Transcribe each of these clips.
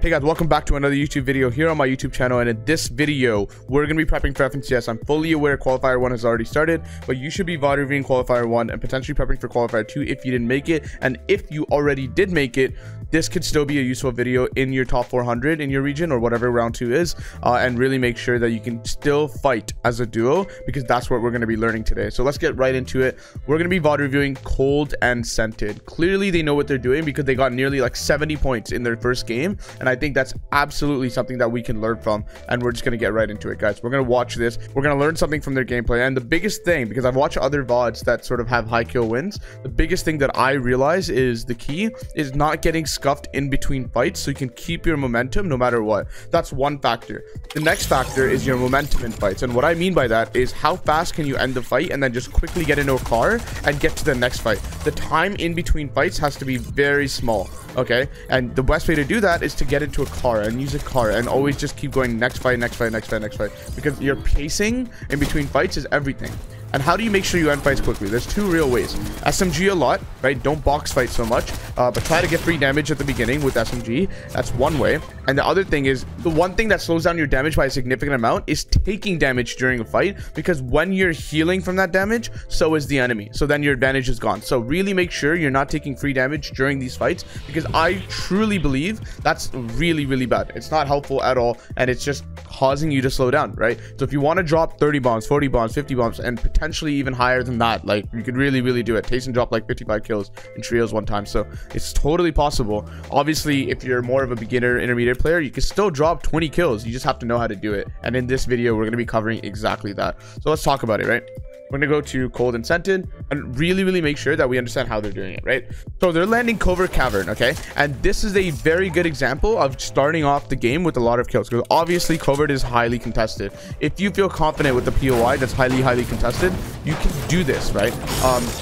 Hey guys, welcome back to another YouTube video here on my YouTube channel, and in this video we're going to be prepping for FNCS. I'm fully aware Qualifier 1 has already started, but you should be VOD reviewing Qualifier 1 and potentially prepping for Qualifier 2 if you didn't make it. And if you already did make it, this could still be a useful video in your top 400 in your region or whatever round 2 is, and really make sure that you can still fight as a duo, because that's what we're going to be learning today. So let's get right into it. We're going to be VOD reviewing Cold and Scented. Clearly they know what they're doing because they got nearly like 70 points in their first game, and I think that's absolutely something that we can learn from, and we're just going to get right into it, guys. We're going to watch this, we're going to learn something from their gameplay. And the biggest thing, because I've watched other VODs that sort of have high kill wins, the biggest thing that I realize is the key is not getting scuffed in between fights, so you can keep your momentum no matter what. That's one factor. The next factor is your momentum in fights, and what I mean by that is how fast can you end the fight and then just quickly get into a car and get to the next fight. The time in between fights has to be very small, okay? And the best way to do that is to get into a car and use a car and always just keep going next fight, next fight, next fight, next fight, because your pacing in between fights is everything. And how do you make sure you end fights quickly? There's two real ways. SMG a lot, right? Don't box fight so much, but try to get free damage at the beginning with SMG. That's one way. And the other thing is, the one thing that slows down your damage by a significant amount is taking damage during a fight, because when you're healing from that damage, so is the enemy. So then your advantage is gone. So really make sure you're not taking free damage during these fights, because I truly believe that's really, really bad. It's not helpful at all, and it's just causing you to slow down, right? So if you want to drop 30 bombs, 40 bombs, 50 bombs, and potentially even higher than that, like, you could really do it. Tayson dropped like 55 kills in trios one time, so it's totally possible. Obviously, if you're more of a beginner intermediate player, you can still drop 20 kills. You just have to know how to do it, and in this video we're going to be covering exactly that. So let's talk about it, right? We're gonna go to Cold and Scented and really make sure that we understand how they're doing it, right? So they're landing Covert Cavern, okay? And this is a very good example of starting off the game with a lot of kills, because obviously Covert is highly contested. If you feel confident with the POI that's highly contested, you can do this, right?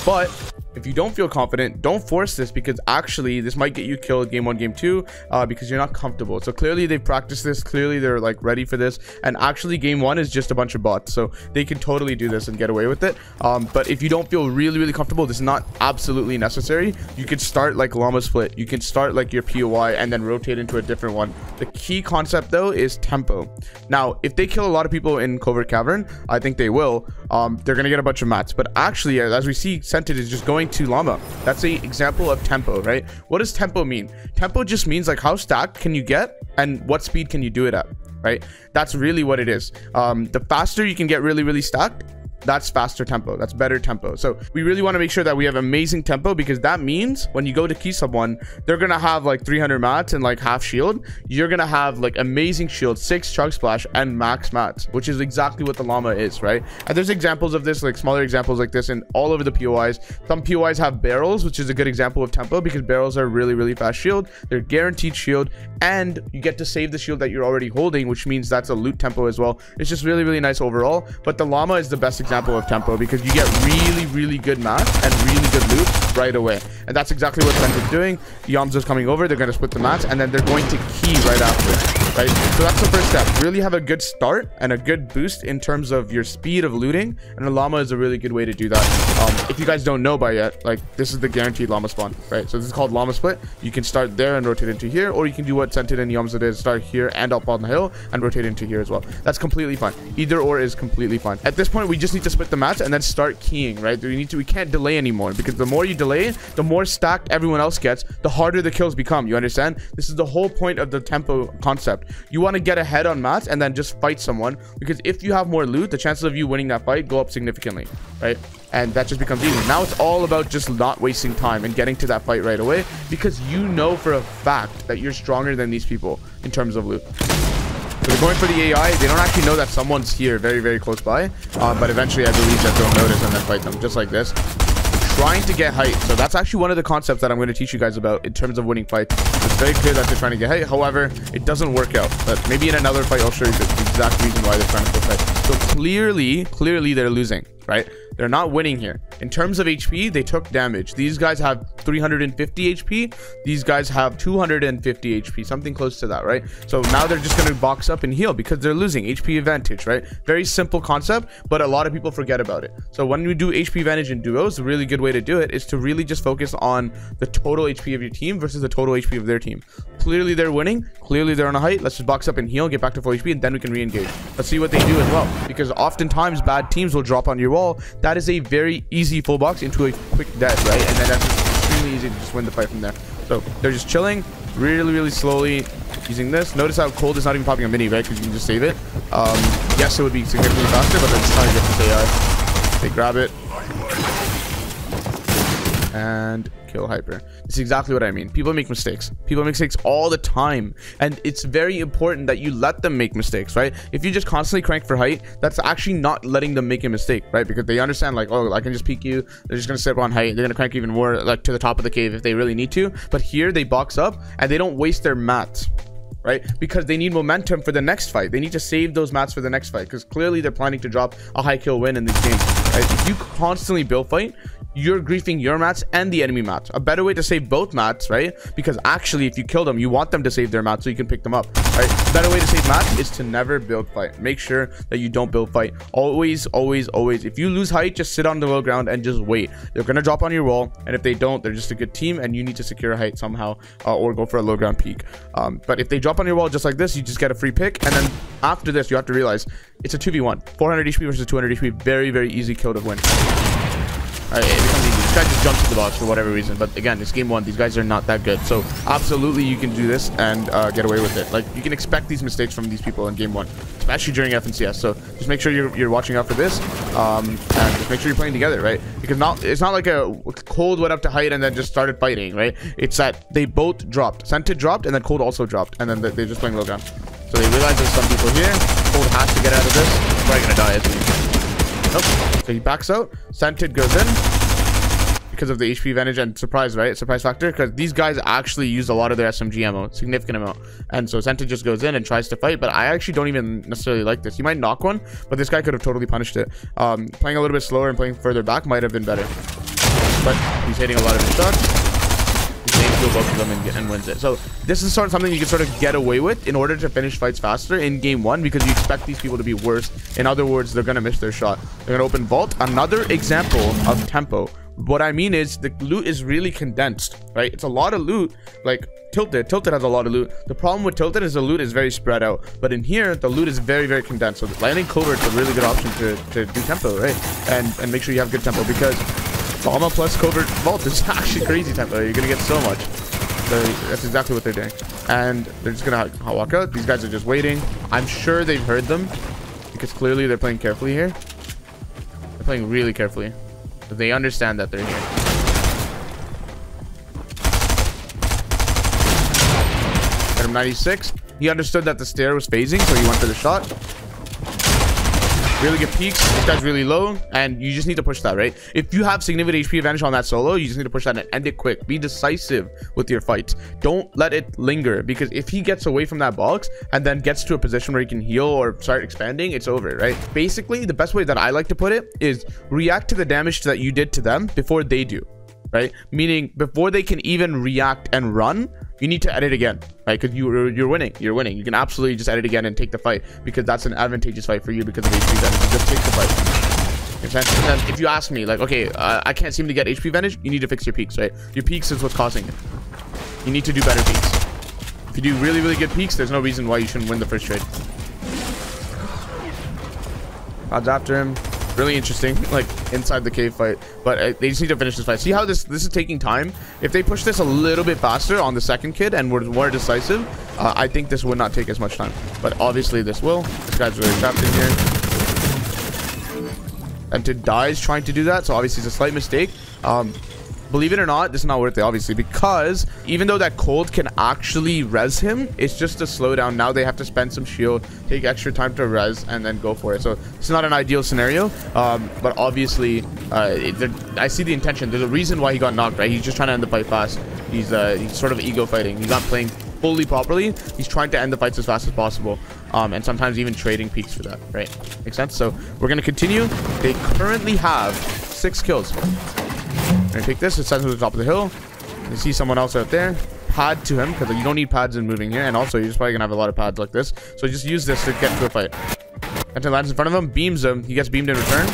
But if you don't feel confident, don't force this, because actually this might get you killed game 1, game 2, because you're not comfortable. So clearly they've practiced this, clearly they're like ready for this, and actually game 1 is just a bunch of bots, so they can totally do this and get away with it. But if you don't feel really comfortable, this is not absolutely necessary. You could start like Llama Split, you can start like your POI and then rotate into a different one. The key concept though is tempo. Now if they kill a lot of people in Covert Cavern, I think they will, they're gonna get a bunch of mats. But actually, as we see, Scented is just going to Llama. That's a example of tempo, right? What does tempo mean? Tempo just means like how stacked can you get and what speed can you do it at, right? That's really what it is. The faster you can get really stacked, that's faster tempo, that's better tempo. So we really want to make sure that we have amazing tempo, because that means when you go to key someone, they're gonna have like 300 mats and like half shield. You're gonna have like amazing shield, 6 chug splash and max mats, which is exactly what the Llama is, right? And there's examples of this, like smaller examples like this in all over the POIs. Some POIs have barrels, which is a good example of tempo, because barrels are really fast shield. They're guaranteed shield, and you get to save the shield that you're already holding, which means that's a loot tempo as well. It's just really nice overall. But the Llama is the best example of tempo, because you get really good mats and really good loot right away, and that's exactly what Scented doing. Yamza's coming over, they're going to split the mats, and then they're going to key right after, right? So that's the first step. Really have a good start and a good boost in terms of your speed of looting, and a Llama is a really good way to do that. If you guys don't know by yet, like, this is the guaranteed Llama spawn, right? So this is called Llama Split. You can start there and rotate into here, or you can do what Scented and Yamza did, start here and up on the hill and rotate into here as well. That's completely fine. Either or is completely fine. At this point, we just need to split the mats and then start keying, right? We can't delay anymore, because the more you delay, the more stacked everyone else gets, the harder the kills become. You understand? This is the whole point of the tempo concept. You want to get ahead on mats and then just fight someone, because if you have more loot, the chances of you winning that fight go up significantly, right? And that just becomes easy. Now it's all about just not wasting time and getting to that fight right away, because you know for a fact that you're stronger than these people in terms of loot. So they're going for the AI. They don't actually know that someone's here very close by, but eventually I believe that they'll notice and then fight them, just like this. Trying to get height. So that's actually one of the concepts that I'm going to teach you guys about in terms of winning fights. It's very clear that they're trying to get height. However, it doesn't work out. But maybe in another fight, I'll show you the exact reason why they're trying to push height. So clearly they're losing, right? They're not winning here. In terms of HP, they took damage. These guys have 350 HP. These guys have 250 HP, something close to that, right? So now they're just going to box up and heal because they're losing HP advantage, right? Very simple concept, but a lot of people forget about it. So when you do HP advantage in duos, a really good way to do it is to really just focus on the total HP of your team versus the total HP of their team. team. Clearly they're winning. Clearly they're on a height. Let's just box up and heal, get back to full HP, and then we can re-engage. Let's see what they do as well, because oftentimes bad teams will drop on your wall. That is a very easy full box into a quick dead, right? And then that's just extremely easy to just win the fight from there. So they're just chilling really slowly using this. Notice how cold is not even popping a mini, right? Because you can just save it. Yes, it would be significantly faster, but they're just trying to get this AI. They grab it and kill hyper. It's exactly what I mean. People make mistakes. People make mistakes all the time, and it's very important that you let them make mistakes, right? If you just constantly crank for height, that's actually not letting them make a mistake, right? Because they understand, like, oh, I can just peek you. They're just gonna sit on height. They're gonna crank even more, like, to the top of the cave if they really need to. But here they box up and they don't waste their mats, right? Because they need momentum for the next fight. They need to save those mats for the next fight, because clearly they're planning to drop a high kill win in these games, right? If you constantly build fight, you're griefing your mats and the enemy mats. A better way to save both mats, right? Because actually, if you kill them, you want them to save their mats so you can pick them up, right? A better way to save mats is to never build fight. Make sure that you don't build fight. Always. If you lose height, just sit on the low ground and just wait. They're gonna drop on your wall, and if they don't, they're just a good team, and you need to secure a height somehow, or go for a low ground peak. But if they drop on your wall just like this, you just get a free pick, and then after this, you have to realize it's a 2v1. 400 HP versus 200 HP. Very easy kill to win. It becomes easy. This guy just jumps to the box for whatever reason, but again, it's game one. These guys are not that good, so absolutely you can do this and get away with it. Like, you can expect these mistakes from these people in game one, especially during FNCS. So just make sure you're watching out for this, and just make sure you're playing together, right? Because it's not like a Cold went up to height and then just started fighting, right? It's that they both dropped. Scented dropped, and then Cold also dropped, and then they're just playing low ground. So they realize there's some people here. Cold has to get out of this. He's probably gonna die, isn't he? Nope. So he backs out. Scented goes in because of the HP advantage and surprise, right? Surprise factor, because these guys actually use a lot of their SMG ammo, significant amount. And so Scented just goes in and tries to fight, but I actually don't even necessarily like this. He might knock one, but this guy could have totally punished it. Playing a little bit slower and playing further back might have been better. But he's hitting a lot of his shots. Kill both of them and wins it. So this is sort of something you can sort of get away with in order to finish fights faster in game one, because you expect these people to be worse. In other words, they're gonna miss their shot. They're gonna open vault. Another example of tempo. What I mean is the loot is really condensed, right? It's a lot of loot. Like Tilted has a lot of loot. The problem with Tilted is the loot is very spread out, but in here the loot is very condensed. So landing covert's a really good option to do tempo, right? And make sure you have good tempo, because Bomba plus covert vault is actually crazy tempo. You're gonna get so much. So that's exactly what they're doing, and they're just gonna walk out. These guys are just waiting. I'm sure they've heard them, because clearly they're playing carefully here. They're playing really carefully. So they understand that they're here. Hit him 96. He understood that the stair was phasing, so he went for the shot. Really good peeks. This guy's really low, and you just need to push that, right? If you have significant HP advantage on that solo, you just need to push that and end it quick. Be decisive with your fights. Don't let it linger, because if he gets away from that box and then gets to a position where he can heal or start expanding, it's over, right? Basically, the best way that I like to put it is react to the damage that you did to them before they do, right? Meaning before they can even react and run, you need to edit again, right? Because you're winning. You can absolutely just edit again and take the fight, because that's an advantageous fight for you because of HP advantage. Just take the fight. And then if you ask me, like, okay, I can't seem to get HP advantage, you need to fix your peaks, right? Your peaks is what's causing it. You need to do better peaks. If you do really good peaks, there's no reason why you shouldn't win the first trade. Odds after him. Really interesting, like inside the cave fight, but they just need to finish this fight. See how this is taking time? If they push this a little bit faster on the second kid and were more decisive, I think this would not take as much time, but obviously this will. This guy's really trapped in here, and to die is trying to do that, so obviously it's a slight mistake. Believe it or not, this is not worth it, obviously, because even though that cold can actually res him, it's just a slowdown. Now they have to spend some shield, take extra time to res, and then go for it. So it's not an ideal scenario, but obviously, I see the intention. There's a reason why he got knocked, right? He's just trying to end the fight fast. He's sort of ego fighting. He's not playing fully properly. He's trying to end the fights as fast as possible, and sometimes even trading peaks for that, right? Makes sense? So we're going to continue. They currently have 6 kills. I'm gonna take this. It sends him to the top of the hill. You see someone else out there. Pad to him, because you don't need pads in moving here, and also you're just probably gonna have a lot of pads like this. So just use this to get to a fight. Sentinel lands in front of him, beams him. He gets beamed in return,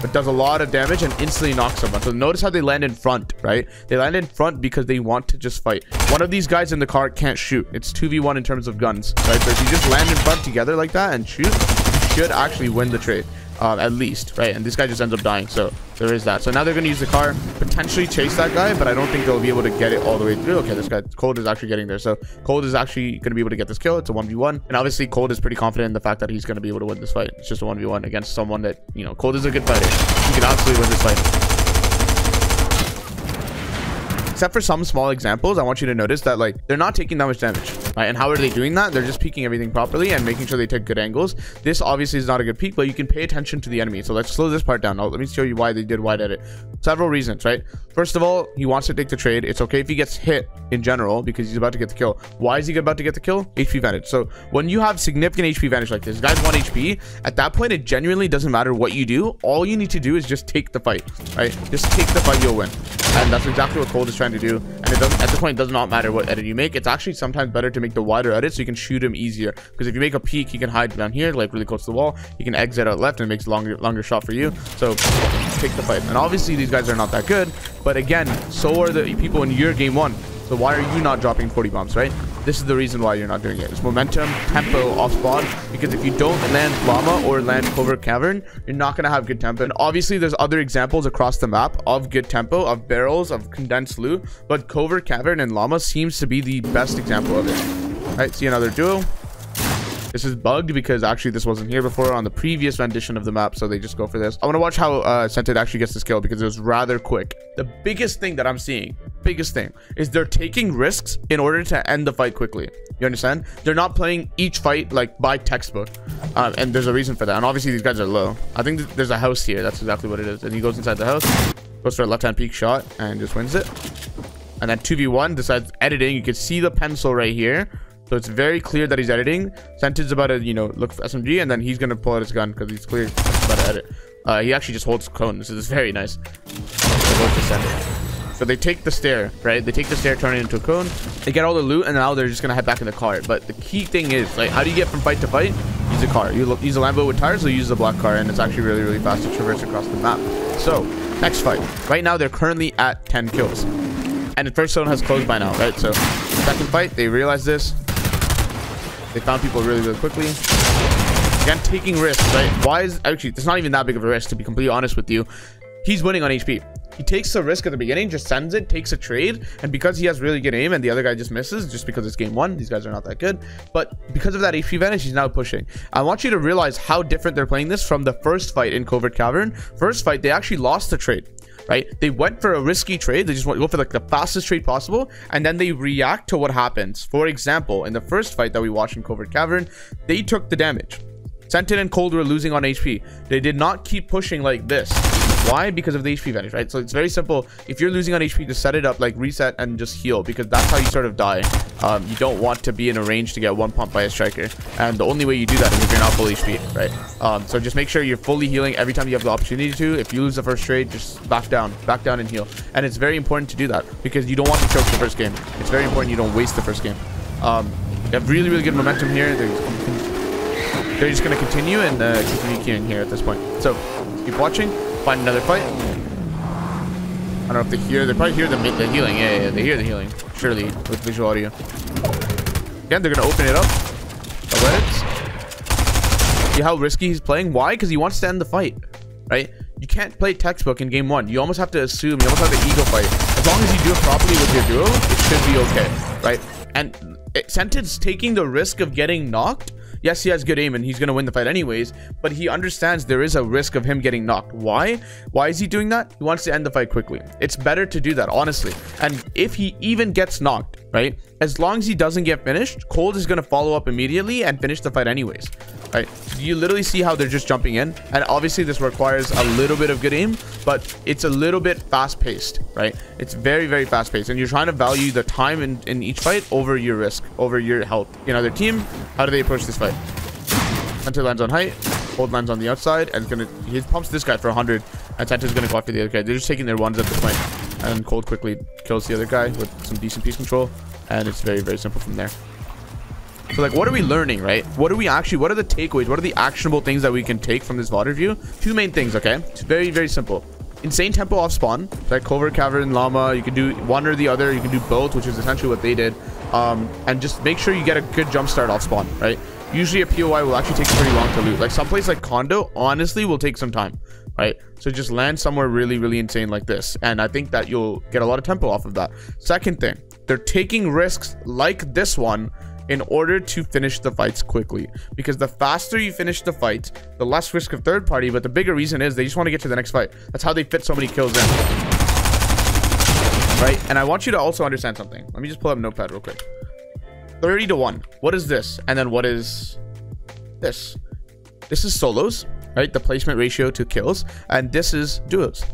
but does a lot of damage and instantly knocks someone. So notice how they land in front, right? They land in front because they want to just fight. One of these guys in the car can't shoot. It's 2v1 in terms of guns, right? So if you just land in front together like that and shoot, you should actually win the trade. At least, right? And this guy just ends up dying, so there is that. So now they're going to use the car, potentially chase that guy, but I don't think they'll be able to get it all the way through. Okay, this guy Cold is actually getting there, so Cold is actually going to be able to get this kill. It's a 1v1, and obviously Cold is pretty confident in the fact that he's going to be able to win this fight. It's just a 1v1 against someone that, you know, Cold is a good fighter. He can absolutely win this fight. Except for some small examples, I want you to notice that, like, they're not taking that much damage, right? And how are they doing that? They're just peeking everything properly and making sure they take good angles. This obviously is not a good peek, but you can pay attention to the enemy. So let's slow this part down. Now, let me show you why they did wide edit. Several reasons, right? First of all, he wants to take the trade. It's okay if he gets hit in general because he's about to get the kill. Why is he about to get the kill? HP advantage. So when you have significant HP advantage like this, guy's 1 HP, at that point, it genuinely doesn't matter what you do. All you need to do is just take the fight, right? Just take the fight, you'll win. And that's exactly what Cold is trying to do. And it doesn't, at this point, it does not matter what edit you make. It's actually sometimes better to make the wider edit so you can shoot him easier. Because if you make a peek, he can hide down here, like really close to the wall. He can exit out left and it makes a longer shot for you. So take the fight. And obviously, these guys are not that good. But again, so are the people in your game 1. So why are you not dropping 40 bombs, right? This is the reason why you're not doing it. It's momentum, tempo off spawn. Because if you don't land Llama or land Covert Cavern, you're not going to have good tempo. And obviously, there's other examples across the map of good tempo, of barrels, of condensed loot. But Covert Cavern and Llama seems to be the best example of it. All right, see another duo. This is bugged because actually this wasn't here before on the previous rendition of the map, so they just go for this. I want to watch how Scented actually gets this kill because it was rather quick. The biggest thing that I'm seeing, is they're taking risks in order to end the fight quickly. You understand? They're not playing each fight like by textbook, and there's a reason for that. And obviously these guys are low. I think there's a house here. That's exactly what it is. And he goes inside the house, goes for a left-hand peek shot, and just wins it. And then 2v1 decides editing. You can see the pencil right here. So it's very clear that he's editing. Sented's about to, you know, look for SMG, and then he's going to pull out his gun because he's clear about to edit. He actually just holds cone. This is very nice. So they take the stair, right? They take the stair, turn it into a cone. They get all the loot, and now they're just going to head back in the car. But the key thing is, like, how do you get from fight to fight? Use a car. You use a Lambo with tires, or use the black car, and it's actually really, really fast to traverse across the map. So, next fight. Right now, they're currently at 10 kills. And the first zone has closed by now, right? So, second fight, they realize this. They found people really, really quickly. Again, taking risks, right? Why is... Actually, it's not even that big of a risk, to be completely honest with you. He's winning on HP. He takes the risk at the beginning, just sends it, takes a trade, and because he has really good aim and the other guy just misses, just because it's game 1, these guys are not that good. But because of that HP advantage, he's now pushing. I want you to realize how different they're playing this from the first fight in Covert Cavern. First fight, they actually lost the trade. Right? They went for a risky trade. They just want to go for like the fastest trade possible, and then they react to what happens. For example, in the first fight that we watched in Covert Cavern, they took the damage. Scented and Cold were losing on HP. They did not keep pushing like this. Why? Because of the HP advantage, right? So it's very simple. If you're losing on HP, just set it up, like reset and just heal, because that's how you sort of die. You don't want to be in a range to get one pump by a striker, and the only way you do that is if you're not full HP, right? So just make sure you're fully healing every time you have the opportunity to. If you lose the first trade, just back down and heal. And it's very important to do that because you don't want to choke the first game. It's very important you don't waste the first game. They have really, really good momentum here. They're just going to continue and continue queuing here at this point. So keep watching. Find another fight. I don't know if they hear. They probably hear the healing. Yeah, they hear the healing. Surely with visual audio. Again, they're gonna open it up. The legs. See how risky he's playing? Why? Because he wants to end the fight, right? You can't play textbook in game 1. You almost have to assume. You almost have the ego fight. As long as you do it properly with your duo, it should be okay, right? And Sented's taking the risk of getting knocked. Yes, he has good aim and he's going to win the fight anyways, but he understands there is a risk of him getting knocked. Why? Why is he doing that? He wants to end the fight quickly. It's better to do that, honestly. And if he even gets knocked, right, as long as he doesn't get finished, Cold is going to follow up immediately and finish the fight anyways, right? You literally see how they're just jumping in, and obviously this requires a little bit of good aim, but it's a little bit fast-paced, right? It's very, very fast-paced, and you're trying to value the time in each fight over your risk, over your health. In other team, how do they approach this fight? Hunter lands on height, Cold lands on the outside, and he pumps this guy for 100, and Santa's gonna go after the other guy. They're just taking their ones at this point, and Cold quickly kills the other guy with some decent piece control, and it's very, very simple from there. So like, what are we learning, right? What are the takeaways? What are the actionable things that we can take from this VOD review? Two main things, okay? It's very, very simple. Insane tempo off spawn, like Covert, Cavern, Llama. You can do one or the other. You can do both, which is essentially what they did. And just make sure you get a good jump start off spawn, right? Usually a POI will actually take pretty long to loot. Like someplace like Condo, honestly, will take some time, right? So just land somewhere really, really insane like this. And I think that you'll get a lot of tempo off of that. Second thing, they're taking risks like this one in order to finish the fights quickly, because the faster you finish the fight, the less risk of third party. But the bigger reason is they just want to get to the next fight. That's how they fit so many kills in, right? And I want you to also understand something. Let me just pull up Notepad real quick. 30 to 1. What is this? And then what is this? This is solos, right? The placement ratio to kills. And this is duos.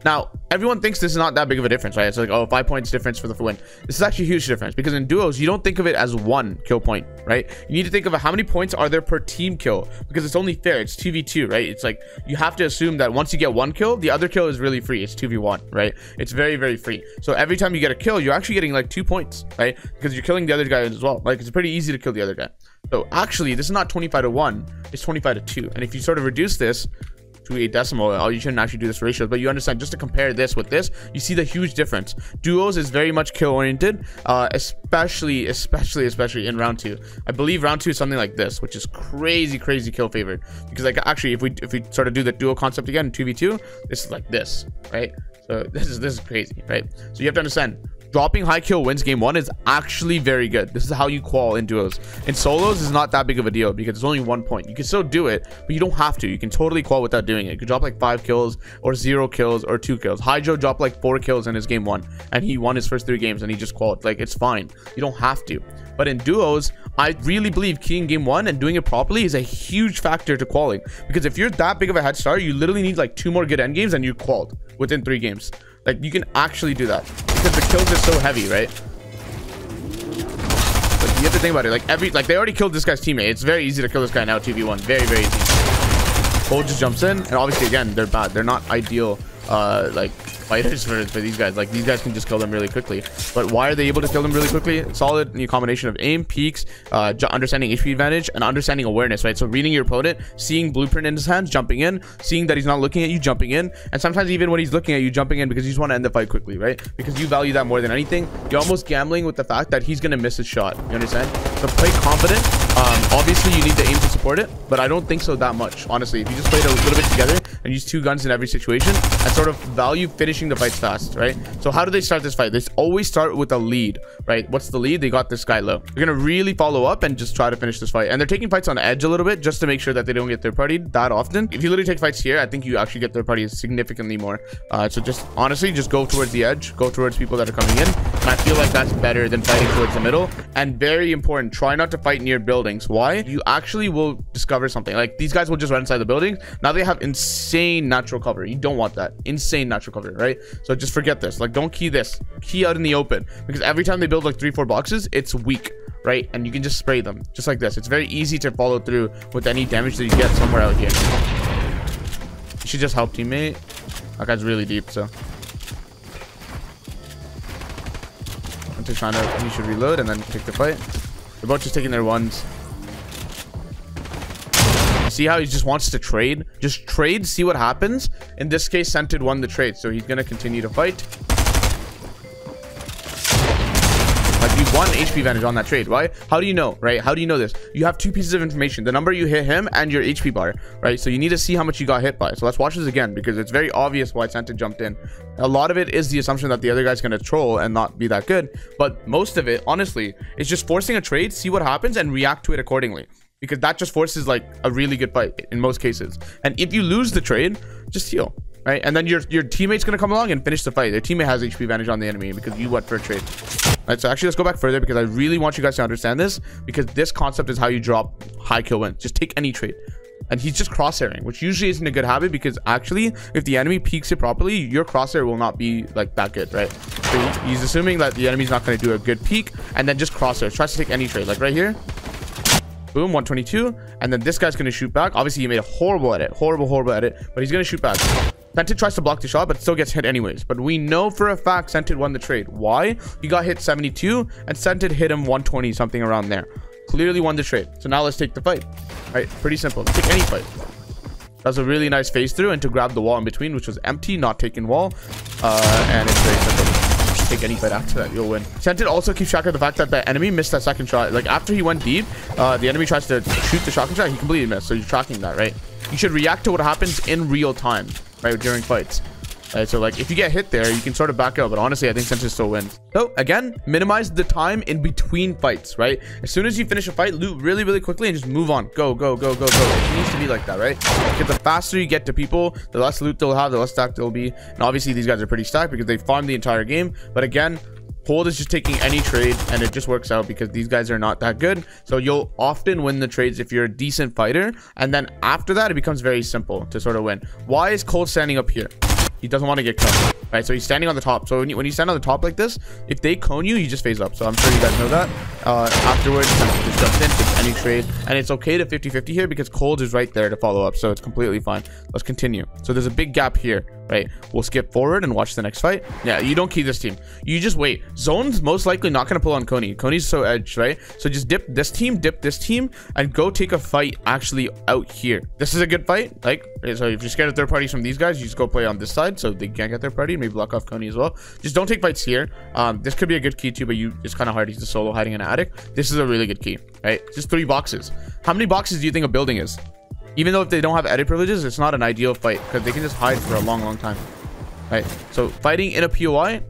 Now, everyone thinks this is not that big of a difference, right? It's like, oh, 5 points difference for the win. This is actually a huge difference, because in duos, you don't think of it as one kill point, right? You need to think of how many points are there per team kill, because it's only fair. It's 2v2, right? It's like, you have to assume that once you get one kill, the other kill is really free. It's 2v1, right? It's very, very free. So every time you get a kill, you're actually getting like 2 points, right? Because you're killing the other guy as well. Like, it's pretty easy to kill the other guy. So actually, this is not 25 to 1. It's 25 to 2. And if you sort of reduce this to a decimal, oh, you shouldn't actually do this ratio, but you understand, just to compare this with this, you see the huge difference. Duos is very much kill oriented, especially in round 2. I believe round 2 is something like this, which is crazy kill favored, because like actually if we sort of do the duo concept again, 2v2, this is like this, right? So this is crazy, right? So you have to understand, dropping high kill wins game 1 is actually very good. This is how you qual in duos. In solos is not that big of a deal, because it's only 1 point. You can still do it, but you don't have to. You can totally qual without doing it. You could drop like 5 kills or 0 kills or 2 kills. Hydro dropped like 4 kills in his game 1, and he won his first 3 games, and he just qualled. Like, it's fine. You don't have to. But in duos, I really believe keying game 1 and doing it properly is a huge factor to qualling, because if you're that big of a head start, you literally need like 2 more good end games and you qualled within 3 games. Like, you can actually do that because the kills are so heavy, right? Like, you have to think about it. Like they already killed this guy's teammate. It's very easy to kill this guy now, 2v1. Very, very easy. Cole just jumps in, and obviously again, they're bad. They're not ideal like fighters for these guys. Like, these guys can just kill them really quickly. But why are they able to kill them really quickly? Solid new combination of aim, peaks, understanding HP advantage, and understanding awareness, right? So reading your opponent, seeing blueprint in his hands, jumping in, seeing that he's not looking at you, jumping in, and sometimes even when he's looking at you, jumping in, because you just want to end the fight quickly, right? Because you value that more than anything. You're almost gambling with the fact that he's gonna miss his shot. You understand? So play confident. Obviously you need the aim to support it, but I don't think so that much, honestly. If you just play it a little bit together and use 2 guns in every situation, and sort of value finishing the fights fast, right? So how do they start this fight? They always start with a lead, right? What's the lead? They got this guy low. They're gonna really follow up and just try to finish this fight, and they're taking fights on edge a little bit just to make sure that they don't get third partied that often. If you literally take fights here, I think you actually get third partied significantly more. So just honestly, just go towards the edge, go towards people that are coming in, and I feel like that's better than fighting towards the middle. And very important, try not to fight near buildings. Why? You actually will discover something. Like, these guys will just run inside the buildings. Now they have insane natural cover. You don't want that. Insane natural cover, right? So just forget this. Like, don't key this. Key out in the open, because every time they build like 3-4 boxes, it's weak, right? And you can just spray them just like this. It's very easy to follow through with any damage that you get somewhere out here. You should just help teammate. That guy's really deep, so once he's trying to, he should reload and then take the fight. They're both just taking their ones. See how he just wants to trade? Just trade, see what happens. In this case, Scented won the trade, so he's gonna continue to fight. Like, you won HP advantage on that trade. Why? How do you know, right? How do you know this? You have 2 pieces of information: the number you hit him and your HP bar, right? So you need to see how much you got hit by. So let's watch this again, because it's very obvious why Scented jumped in. A lot of it is the assumption that the other guy's gonna troll and not be that good, but most of it, honestly, is just forcing a trade, see what happens, and react to it accordingly, because that just forces like a really good fight in most cases. And if you lose the trade, just heal, right? And then your teammate's gonna come along and finish the fight. Their teammate has HP advantage on the enemy because you went for a trade. Right, so actually, let's go back further, because I really want you guys to understand this, because this concept is how you drop high kill wins. Just take any trade. And he's just crosshairing, which usually isn't a good habit, because actually, if the enemy peeks it properly, your crosshair will not be like that good, right? So he's assuming that the enemy's not going to do a good peek, and then just crosshairs. Tries to take any trade, like right here. Boom, 122. And then this guy's going to shoot back. Obviously, he made a horrible edit, horrible edit, but he's going to shoot back. Scented tries to block the shot, but still gets hit anyways. But we know for a fact Scented won the trade. Why? He got hit 72, and Scented hit him 120, something around there. Clearly won the trade. So now let's take the fight. Right, pretty simple. Take any fight. That's a really nice phase through, and to grab the wall in between, which was empty, not taking wall. And it's very simple. Just take any fight after that, you'll win. Sented also keeps track of the fact that the enemy missed that second shot. Like, after he went deep, the enemy tries to shoot the shotgun shot, he completely missed. So you're tracking that, right? You should react to what happens in real time, right, during fights. Right, so like if you get hit there, you can sort of back out, but honestly I think Sented still wins. So again, minimize the time in between fights, right? As soon as you finish a fight, loot really quickly and just move on. Go. It needs to be like that, right? Because the faster you get to people, the less loot they'll have, the less stacked they'll be. And obviously these guys are pretty stacked because they farmed the entire game. But again, Cold is just taking any trade, and it just works out because these guys are not that good. So you'll often win the trades if you're a decent fighter, and then after that it becomes very simple to sort of win. Why is Cold standing up here? He doesn't want to get caught, right? So he's standing on the top. So when you stand on the top like this, if they cone you, you just phase up. So I'm sure you guys know that. Afterwards, just jumps in, takes any trade, and it's okay to 50-50 here because Cold is right there to follow up. So it's completely fine. Let's continue. So there's a big gap here, right? We'll skip forward and watch the next fight. Yeah, you don't key this team. You just wait. Zone's most likely not going to pull on Coney. Coney's so edged, right? So just dip this team, and go take a fight actually out here. This is a good fight. Like, so if you're scared of third parties from these guys, you just go play on this side so they can't get their party. Maybe block off Coney as well. Just don't take fights here. This could be a good key too, but it's kind of hard. He's the solo hiding in an attic. This is a really good key, right? Just 3 boxes. How many boxes do you think a building is? Even though if they don't have edit privileges, it's not an ideal fight because they can just hide for a long time, right? So fighting in a POI,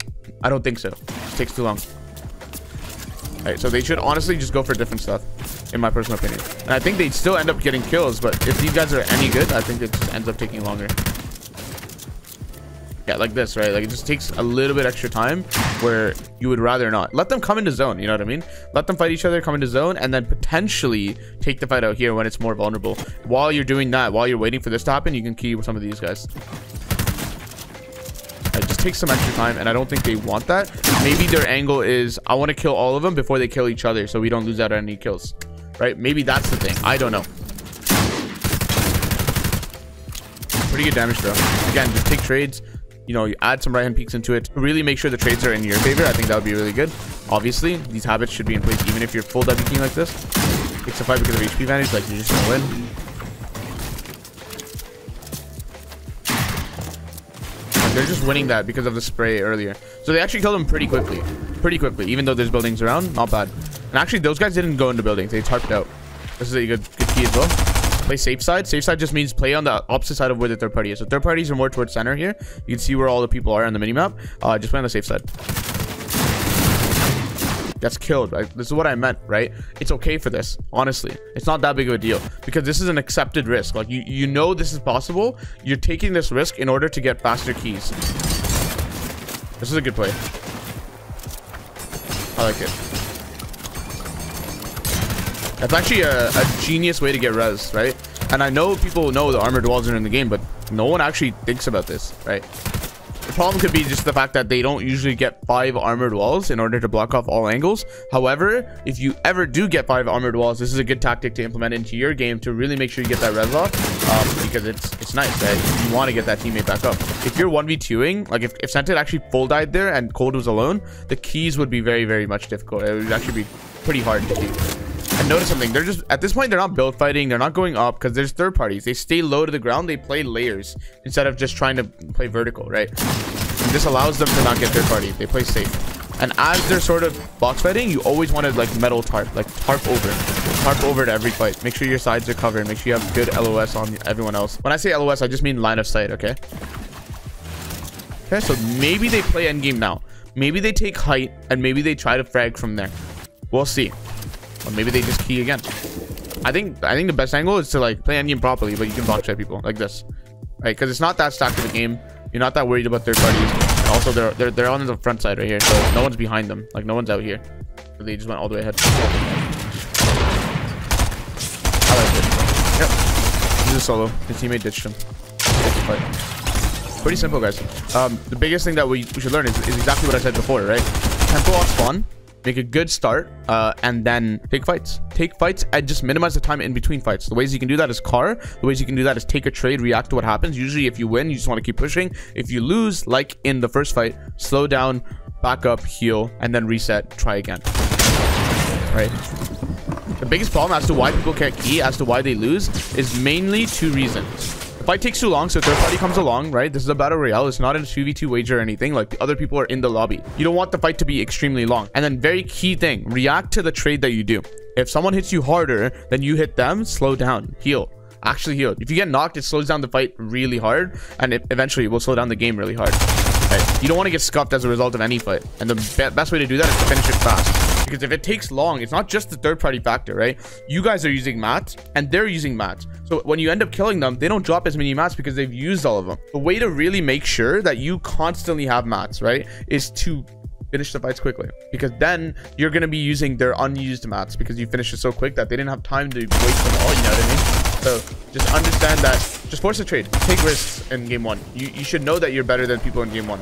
I don't think so. It takes too long. Right, so they should honestly just go for different stuff, in my personal opinion. And I think they'd still end up getting kills, but if these guys are any good, I think it just ends up taking longer. Yeah, like this, right? Like it just takes a little bit extra time where you would rather not. Let them come into zone, you know what I mean? Let them fight each other, come into zone, and then potentially take the fight out here when it's more vulnerable. While you're doing that, while you're waiting for this to happen, you can key with some of these guys. It just takes some extra time, and I don't think they want that. Maybe their angle is, I want to kill all of them before they kill each other so we don't lose out on any kills, right? Maybe that's the thing. I don't know. Pretty good damage though. Again, just take trades. You know, you add some right hand peeks into it. Really make sure the trades are in your favor. I think that would be really good. Obviously, these habits should be in place even if you're full W king like this. Takes a fight because of HP advantage, like you're just gonna win. They're just winning that because of the spray earlier. So they actually killed him pretty quickly, even though there's buildings around. Not bad. And actually, those guys didn't go into buildings. They tarped out. This is a good key as well. Play safe side. Safe side just means play on the opposite side of where the third party is. So third parties are more towards center here. You can see where all the people are on the minimap. Just play on the safe side. That's killed, right? This is what I meant, right? It's okay for this, honestly. It's not that big of a deal because this is an accepted risk. Like you know this is possible. You're taking this risk in order to get faster keys. This is a good play. I like it. That's actually a genius way to get res, right? And I know people know the armored walls are in the game, but no one actually thinks about this, right? The problem could be just the fact that they don't usually get 5 armored walls in order to block off all angles. However, if you ever do get 5 armored walls, this is a good tactic to implement into your game to really make sure you get that res off, because it's nice, right? You want to get that teammate back up. If you're 1v2ing, like if Sented actually full died there and Cold was alone, the keys would be very much difficult. It would actually be pretty hard to keep. And notice something, they're just at this point they're not build fighting, they're not going up because there's third parties. They stay low to the ground, they play layers instead of just trying to play vertical, right? And this allows them to not get third party. They play safe. And as they're sort of box fighting, you always want to like metal tarp, like tarp over to every fight. Make sure your sides are covered, make sure you have good LOS on everyone else. When I say LOS, I just mean line of sight. Okay, so maybe they play endgame now, maybe they take height, and maybe they try to frag from there. We'll see. Or maybe they just key again. I think the best angle is to like play endgame properly, but you can box fight people like this, right? Because it's not that stacked of a game. You're not that worried about third parties. And also, they're on the front side right here, so no one's behind them. Like no one's out here. So they just went all the way ahead. I like it. Yep. He's a solo. His teammate ditched him. Pretty simple, guys. The biggest thing that we should learn is exactly what I said before, right? Tempo off spawn. Make a good start, and then take fights. Take fights and just minimize the time in between fights. The ways you can do that is car. The ways you can do that is take a trade, react to what happens. Usually if you win, you just want to keep pushing. If you lose, like in the first fight, slow down, back up, heal, and then reset, try again. Right? The biggest problem as to why people can't key, as to why they lose, is mainly 2 reasons. The fight takes too long, so third party comes along, right? This is a battle royale. It's not a 2v2 wager or anything. Like, the other people are in the lobby. You don't want the fight to be extremely long. And then very key thing, react to the trade that you do. If someone hits you harder than you hit them, slow down, heal. Actually heal. If you get knocked, it slows down the fight really hard, and eventually it will slow down the game really hard. Right? You don't want to get scuffed as a result of any fight, and the best way to do that is to finish it fast. Because if it takes long, it's not just the third party factor, right? You guys are using mats and they're using mats. So when you end up killing them, they don't drop as many mats because they've used all of them. The way to really make sure that you constantly have mats, right, is to finish the fights quickly, because then you're going to be using their unused mats because you finished it so quick that they didn't have time to waste them all, you know what I mean? So just understand that, just force a trade, take risks in game 1. You should know that you're better than people in game 1.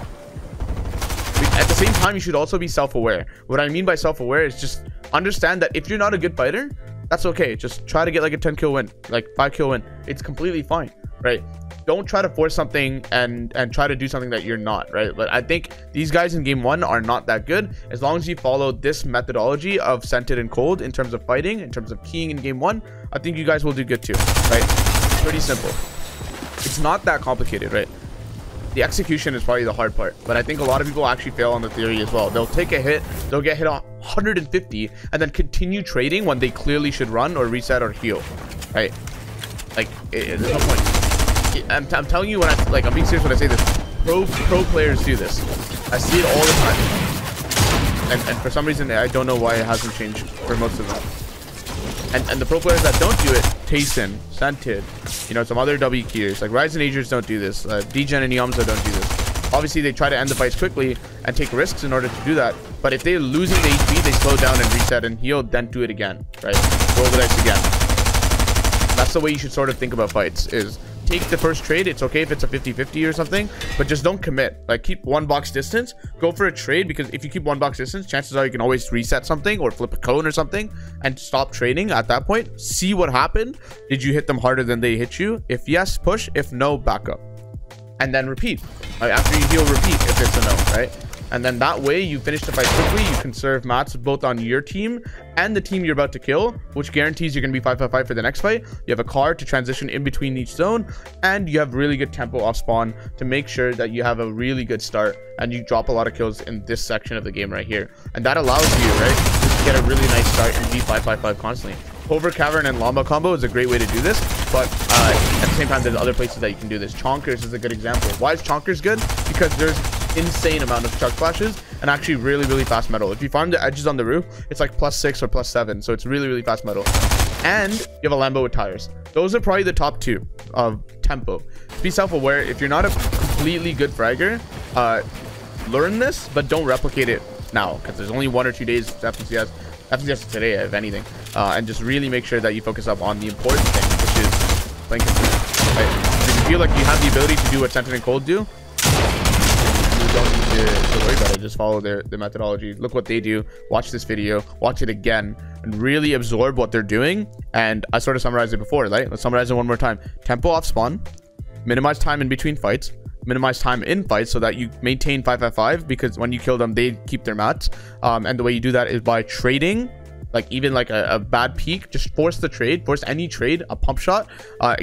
At the same time, you should also be self-aware. What I mean by self-aware is just understand that if you're not a good fighter, that's okay. Just try to get like a 10 kill win, like 5 kill win. It's completely fine, right? Don't try to force something and try to do something that you're not, right? But I think these guys in game 1 are not that good. As long as you follow this methodology of scented and cold in terms of fighting, in terms of keying in game 1, I think you guys will do good too, right? It's pretty simple. It's not that complicated, right? The execution is probably the hard part, but I think a lot of people actually fail on the theory as well. They'll take a hit, they'll get hit 150 and then continue trading when they clearly should run or reset or heal, right? Like, there's no point. I'm telling you, when I'm being serious when I say this. Pro players do this. I see it all the time, and for some reason I don't know why it hasn't changed for most of them. And the pro players that don't do it, Tayson, Scented, you know, some other W keyers like Ryzen Agers don't do this. Degen and Yamza don't do this. Obviously, they try to end the fights quickly and take risks in order to do that. But if they're losing the HP, they slow down and reset and heal, then do it again, right? Roll the dice again. That's the way you should sort of think about fights, is take the first trade. It's okay if it's a 50-50 or something, but just don't commit. Like, keep 1 box distance, go for a trade, because if you keep 1 box distance, chances are you can always reset something or flip a cone or something and stop trading at that point. See what happened. Did you hit them harder than they hit you? If yes, push. If no, back up. And then repeat. After you heal, repeat if it's a no, right? And then that way you finish the fight quickly. You conserve mats both on your team and the team you're about to kill, which guarantees you're going to be 5-5-5 for the next fight. You have a card to transition in between each zone, and you have really good tempo off spawn to make sure that you have a really good start and you drop a lot of kills in this section of the game right here. And that allows you, right, to get a really nice start and be 5-5-5 constantly. Over Cavern and Llama combo is a great way to do this, but at the same time, there's other places that you can do this. Chonkers is a good example. Why is Chonkers good? Because there's insane amount of chuck flashes and actually really fast metal. If you farm the edges on the roof, it's like +6 or +7, so it's really fast metal. And you have a Lambo with tires. Those are probably the top 2 of tempo. Be self-aware. If you're not a completely good fragger, learn this, but don't replicate it now, because there's only 1 or 2 days FNCS today, if anything, and just really make sure that you focus up on the important thing, which is playing consistent, right? If you feel like you have the ability to do what Scented and Cold do, you don't need to worry about it. Just follow their methodology. Look what they do. Watch this video. Watch it again and really absorb what they're doing. And I sort of summarized it before, right? Let's summarize it one more time. Tempo off spawn. Minimize time in between fights. Minimize time in fights so that you maintain 5-5-5, because when you kill them, they keep their mats. And the way you do that is by trading. Like, even like a bad peak, just force the trade, force any trade, a pump shot,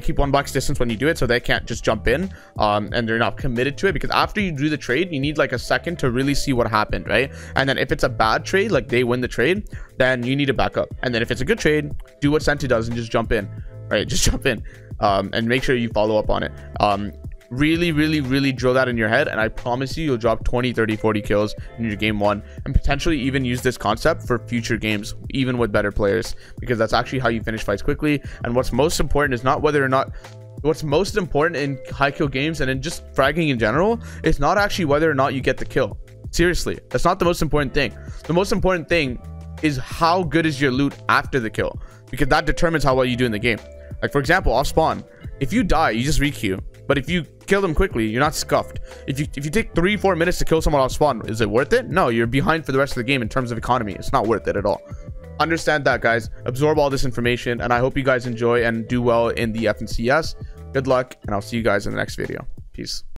keep 1 box distance when you do it, so they can't just jump in and they're not committed to it, because after you do the trade, you need like a second to really see what happened, right? And then if it's a bad trade, like they win the trade, then you need to back up. And then if it's a good trade, do what Senti does and just jump in, right? Just jump in and make sure you follow up on it. Really drill that in your head, and I promise you'll drop 20, 30, 40 kills in your game 1, and potentially even use this concept for future games, even with better players, because that's actually how you finish fights quickly. And what's most important is not whether or not what's most important in high kill games and in just fragging in general is not actually whether or not you get the kill. Seriously, that's not the most important thing. The most important thing is how good is your loot after the kill, because that determines how well you do in the game. Like, for example, off spawn, if you die, you just re-queue. But if you kill them quickly, you're not scuffed. If you take 3-4 minutes to kill someone off spawn, is it worth it? No, you're behind for the rest of the game in terms of economy. It's not worth it at all. Understand that, guys. Absorb all this information, and I hope you guys enjoy and do well in the FNCS. Good luck, and I'll see you guys in the next video. Peace.